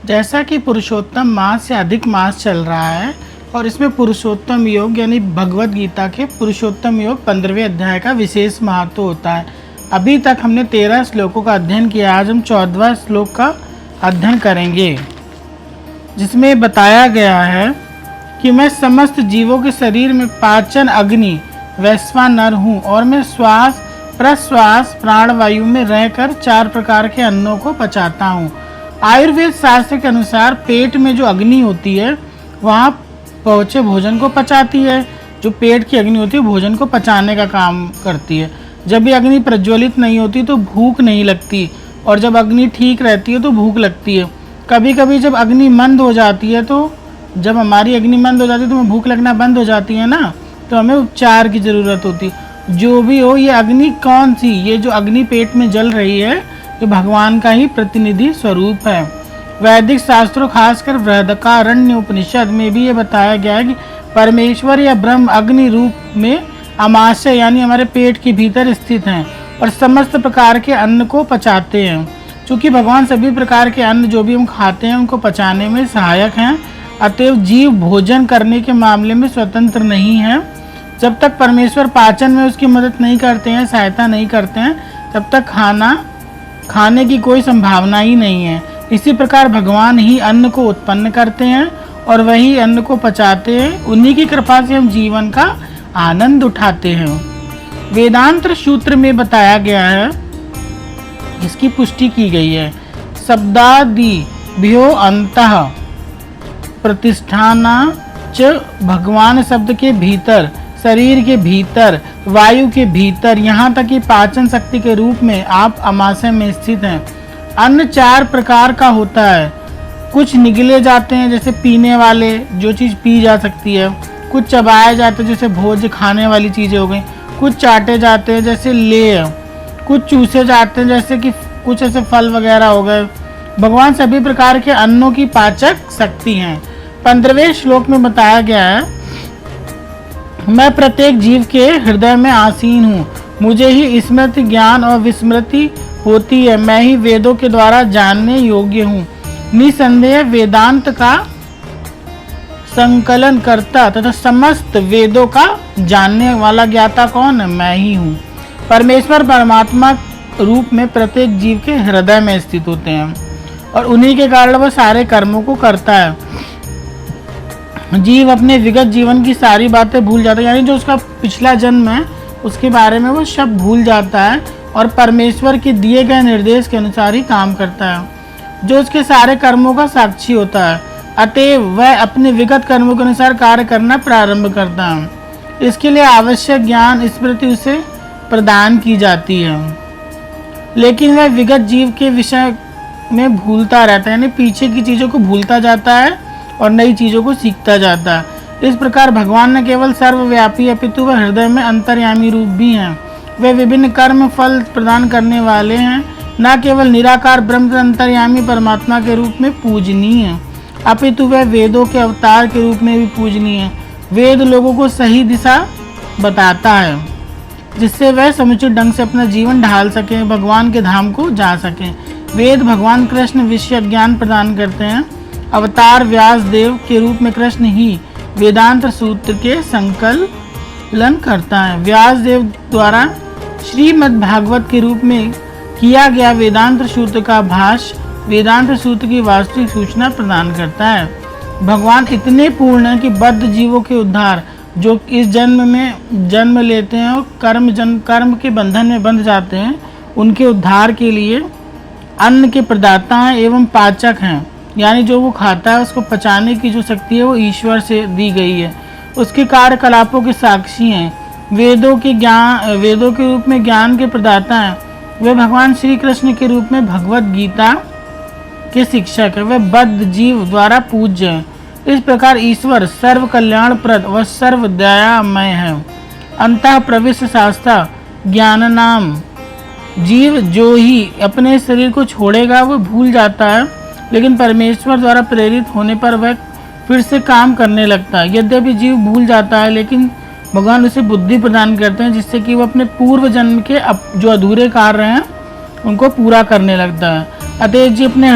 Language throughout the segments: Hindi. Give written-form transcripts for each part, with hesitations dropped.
जैसा कि पुरुषोत्तम मास से अधिक मास चल रहा है और इसमें पुरुषोत्तम योग यानी भगवत गीता के पुरुषोत्तम योग 15वें अध्याय का विशेष महत्व होता है। अभी तक हमने 13 श्लोकों का अध्ययन किया। आज हम 14वां श्लोक का अध्ययन करेंगे, जिसमें बताया गया है कि मैं समस्त जीवों के शरीर में पाचन अग्नि वैश्वानर हूँ और मैं श्वास प्रश्वास प्राणवायु में रहकर 4 प्रकार के अन्नों को पचाता हूँ। आयुर्वेद शास्त्र के अनुसार पेट में जो अग्नि होती है वहाँ पहुँचे भोजन को पचाती है। जो पेट की अग्नि होती है भोजन को पचाने का काम करती है। जब ये अग्नि प्रज्वलित नहीं होती तो भूख नहीं लगती, और जब अग्नि ठीक रहती है तो भूख लगती है। कभी कभी जब अग्नि मंद हो जाती है तो जब हमारी अग्नि मंद हो जाती है तो हमें भूख लगना बंद हो जाती है ना, तो हमें उपचार की ज़रूरत होती है। जो भी हो, ये अग्नि कौन सी, ये जो अग्नि पेट में जल रही है ये भगवान का ही प्रतिनिधि स्वरूप है। वैदिक शास्त्रों खासकर बृहदारण्यक उपनिषद में भी ये बताया गया है कि परमेश्वर या ब्रह्म अग्नि रूप में आमाशय यानी हमारे पेट के भीतर स्थित हैं और समस्त प्रकार के अन्न को पचाते हैं। चूँकि भगवान सभी प्रकार के अन्न जो भी हम खाते हैं उनको पचाने में सहायक हैं, अतएव जीव भोजन करने के मामले में स्वतंत्र नहीं है। जब तक परमेश्वर पाचन में उसकी मदद नहीं करते हैं, सहायता नहीं करते हैं, तब तक खाने की कोई संभावना ही नहीं है। इसी प्रकार भगवान ही अन्न को उत्पन्न करते हैं और वही अन्न को पचाते हैं। उन्हीं की कृपा से हम जीवन का आनंद उठाते हैं। वेदांत सूत्र में बताया गया है, इसकी पुष्टि की गई है, शब्दादिभ्यो अंतः प्रतिष्ठाना च, भगवान शब्द के भीतर, शरीर के भीतर, वायु के भीतर, यहाँ तक कि पाचन शक्ति के रूप में आप आमाशय में स्थित हैं। अन्न 4 प्रकार का होता है। कुछ निगले जाते हैं जैसे पीने वाले, जो चीज़ पी जा सकती है। कुछ चबाए जाते हैं जैसे भोज्य खाने वाली चीज़ें हो गई। कुछ चाटे जाते हैं जैसे लेय। कुछ चूसे जाते हैं जैसे कि कुछ ऐसे फल वगैरह हो गए। भगवान सभी प्रकार के अन्नों की पाचक शक्ति हैं। 15वें श्लोक में बताया गया है, मैं प्रत्येक जीव के हृदय में आसीन हूँ। मुझे ही स्मृति ज्ञान और विस्मृति होती है। मैं ही वेदों के द्वारा जानने योग्य हूँ। निसंदेह वेदांत का संकलन करता तथा समस्त वेदों का जानने वाला ज्ञाता कौन है? मैं ही हूँ। परमेश्वर परमात्मा रूप में प्रत्येक जीव के हृदय में स्थित होते हैं और उन्हीं के कारण वह सारे कर्मों को करता है। जीव अपने विगत जीवन की सारी बातें भूल जाता है, यानी जो उसका पिछला जन्म है उसके बारे में वो सब भूल जाता है और परमेश्वर के दिए गए निर्देश के अनुसार ही काम करता है, जो उसके सारे कर्मों का साक्षी होता है। अतएव वह अपने विगत कर्मों के अनुसार कार्य करना प्रारंभ करता है। इसके लिए आवश्यक ज्ञान स्मृति उसे प्रदान की जाती है, लेकिन वह विगत जीव के विषय में भूलता रहता है, यानी पीछे की चीज़ों को भूलता जाता है और नई चीज़ों को सीखता जाता है। इस प्रकार भगवान न केवल सर्वव्यापी अपितु वह हृदय में अंतर्यामी रूप भी हैं। वे विभिन्न कर्म फल प्रदान करने वाले हैं, न केवल निराकार ब्रह्म अंतर्यामी परमात्मा के रूप में पूजनीय है, अपितु वह वेदों के अवतार के रूप में भी पूजनीय है। वेद लोगों को सही दिशा बताता है, जिससे वह समुचित ढंग से अपना जीवन ढाल सकें, भगवान के धाम को जा सकें। वेद भगवान कृष्ण विषय ज्ञान प्रदान करते हैं। अवतार व्यास देव के रूप में कृष्ण ही वेदांत सूत्र के संकलन करता है। व्यास देव द्वारा श्रीमद् भागवत के रूप में किया गया वेदांत सूत्र का भाष्य वेदांत सूत्र की वास्तविक सूचना प्रदान करता है। भगवान इतने पूर्ण हैं कि बद्ध जीवों के उद्धार, जो इस जन्म में जन्म लेते हैं और कर्म के बंधन में बंध जाते हैं, उनके उद्धार के लिए अन्न के प्रदाता हैं एवं पाचक हैं, यानी जो वो खाता है उसको पचाने की जो शक्ति है वो ईश्वर से दी गई है। उसके कार्यकलापों के साक्षी हैं। वेदों के रूप में ज्ञान के प्रदाता हैं। वे भगवान श्री कृष्ण के रूप में भगवत गीता के शिक्षक है। वे बद्ध जीव द्वारा पूज्य हैं। इस प्रकार ईश्वर सर्व कल्याणप्रद व सर्व दयामय है। अंतः प्रविष्ट शास्त्र ज्ञान नाम जीव जो ही अपने शरीर को छोड़ेगा वो भूल जाता है, लेकिन परमेश्वर द्वारा प्रेरित होने पर वह फिर से काम करने लगता है। यद्यपि जीव भूल जाता है, लेकिन भगवान उसे बुद्धि प्रदान करते हैं, जिससे कि वो अपने पूर्व जन्म के जो अधूरे कार्य हैं उनको पूरा करने लगता है। अतः जी अपने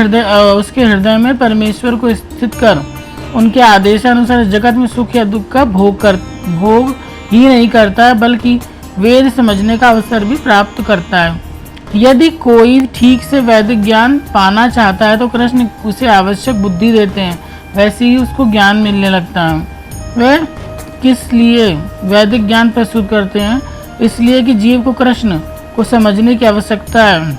उसके हृदय में परमेश्वर को स्थित कर उनके आदेशानुसार जगत में सुख या दुख का भोग ही नहीं करता है, बल्कि वेद समझने का अवसर भी प्राप्त करता है। यदि कोई ठीक से वैदिक ज्ञान पाना चाहता है तो कृष्ण उसे आवश्यक बुद्धि देते हैं, वैसे ही उसको ज्ञान मिलने लगता है। वे किस लिए वैदिक ज्ञान प्रस्तुत करते हैं? इसलिए कि जीव को कृष्ण को समझने की आवश्यकता है।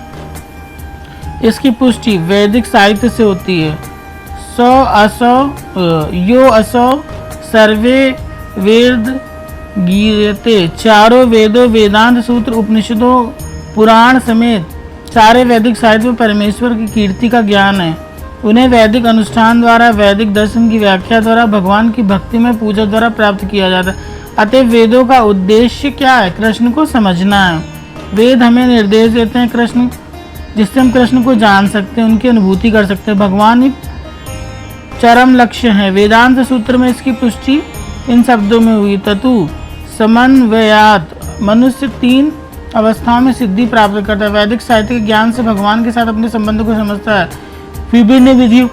इसकी पुष्टि वैदिक साहित्य से होती है। यो असौ सर्वे वेद गीयते, चारों वेदों, वेदांत सूत्र, उपनिषदों, पुराण समेत सारे वैदिक साहित्य में परमेश्वर की कीर्ति का ज्ञान है। उन्हें वैदिक अनुष्ठान द्वारा, वैदिक दर्शन की व्याख्या द्वारा, भगवान की भक्ति में पूजा द्वारा प्राप्त किया जाता है। अतः वेदों का उद्देश्य क्या है? कृष्ण को समझना है। वेद हमें निर्देश देते हैं कृष्ण, जिससे हम कृष्ण को जान सकते हैं, उनकी अनुभूति कर सकते हैं। भगवान ही चरम लक्ष्य है। वेदांत सूत्र में इसकी पुष्टि इन शब्दों में हुई, ततु समन्वयात मनुष्य 3 अवस्थाओं में सिद्धि प्राप्त करता है। वैदिक साहित्य के ज्ञान से भगवान के साथ अपने संबंध को समझता है, विभिन्न विधियों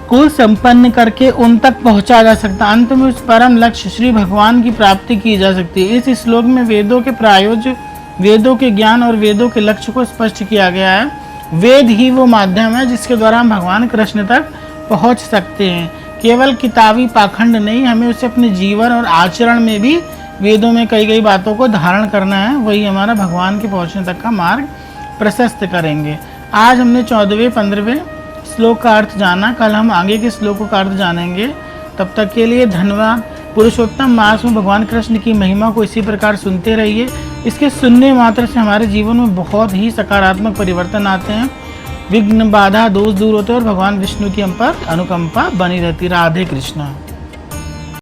को संपन्न करके उन तक पहुंचा जा सकता है। अंत में उस परम लक्ष्य श्री भगवान की प्राप्ति की जा सकती है। इस श्लोक में वेदों के प्रायोज्य, वेदों के ज्ञान और वेदों के लक्ष्य को स्पष्ट किया गया है। वेद ही वो माध्यम है जिसके द्वारा हम भगवान कृष्ण तक पहुंच सकते हैं। केवल किताबी पाखंड नहीं, हमें उसे अपने जीवन और आचरण में भी वेदों में कई बातों को धारण करना है। वही हमारा भगवान के पहुंचने तक का मार्ग प्रशस्त करेंगे। आज हमने 14वें 15वें श्लोक का अर्थ जाना। कल हम आगे के श्लोकों का अर्थ जानेंगे। तब तक के लिए धन्यवाद। पुरुषोत्तम मास में भगवान कृष्ण की महिमा को इसी प्रकार सुनते रहिए। इसके सुनने मात्र से हमारे जीवन में बहुत ही सकारात्मक परिवर्तन आते हैं, विघ्न बाधा दोष दूर होते हैं और भगवान विष्णु की हम पर अनुकंपा बनी रहती। राधे कृष्णा।